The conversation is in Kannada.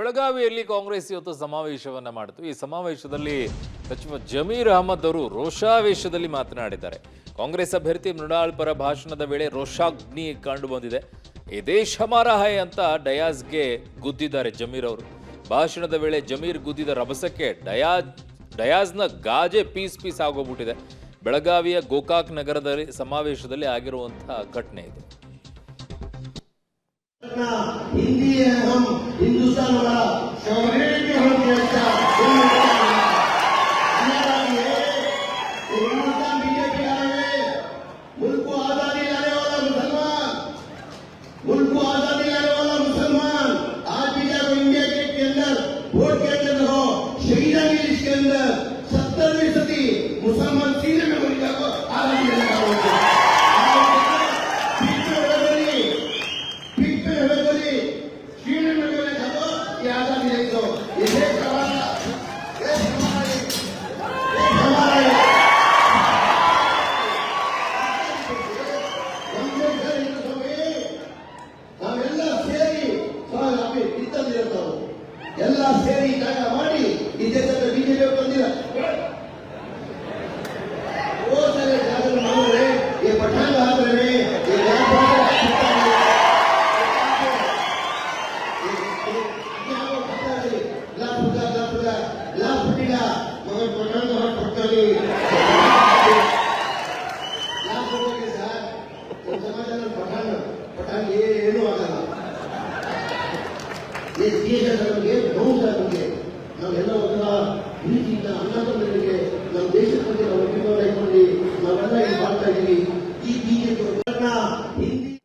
ಬೆಳಗಾವಿಯಲ್ಲಿ ಕಾಂಗ್ರೆಸ್ ಇವತ್ತು ಸಮಾವೇಶವನ್ನ ಮಾಡಿತು. ಈ ಸಮಾವೇಶದಲ್ಲಿ ಸಚಿವ ಜಮೀರ್ ಅಹಮದ್ ಅವರು ರೋಷಾವೇಶದಲ್ಲಿ ಮಾತನಾಡಿದ್ದಾರೆ. ಕಾಂಗ್ರೆಸ್ ಅಭ್ಯರ್ಥಿ ಮೃಣಾಲ್ ಪರ ಭಾಷಣದ ವೇಳೆ ರೋಷಾಗ್ನಿ ಕಂಡು ಬಂದಿದೆ. ಈ ದೇಶ ಹಮಾರಾ ಹೈ ಅಂತ ಡಯಾಸ್ಗೆ ಗುದ್ದಿದ್ದಾರೆ ಜಮೀರ್ ಅವರು. ಭಾಷಣದ ವೇಳೆ ಜಮೀರ್ ಗುದ್ದಿದ ರಭಸಕ್ಕೆ ಡಯಾಸ್ನ ಗಾಜೆ ಪೀಸ್ ಆಗೋಗ್ಬಿಟ್ಟಿದೆ. ಬೆಳಗಾವಿಯ ಗೋಕಾಕ್ ನಗರದಲ್ಲಿ ಸಮಾವೇಶದಲ್ಲಿ ಆಗಿರುವಂತಹ ಘಟನೆ ಇದು. हिंदी है, हम हिंदुस्तान वाला सॉवरेनिटी हम देता हिंदुस्तान बीजेपी आए मुल्क को आजादी लाने वाला मुसलमान, मुल्क को आजादी लाने वाला मुसलमान आज भी जाकर इंडिया गेट के अंदर वोट के अंदर हो शहीदा की लिस्ट के अंदर 70% मुसलमान सीने में बोली जाकर आजादी लेने का वोट ಎಲ್ಲ ಸೇರಿ ಜಾಗ ಮಾಡಿ ಈ ದೇಶದ ಬಿಜೆಪಿ ಬಂದಿಲ್ಲ ಸರಿ ಜಾಗ ಮಾಡಿದ್ರೆ ಈ ಪಠಾಣ ಆದ್ರೆ ಪಠಾಣ ಏನೂ ಆಗಲ್ಲ. ಈ ದೇಶದ ನಮಗೆ ನೋವು ನಮಗೆ ನಾವೆಲ್ಲ ಒಂಥರ ಪ್ರೀತಿಯಿಂದ ಅನ್ನ ತಂದರಿಗೆ ನಮ್ಮ ದೇಶದ ಬಗ್ಗೆ ನಾವು ಅಭಿಮಾನ ಇಟ್ಕೊಂಡು ನಾವೆಲ್ಲ ಇಲ್ಲಿ ಮಾಡ್ತಾ ಇದ್ದೀವಿ.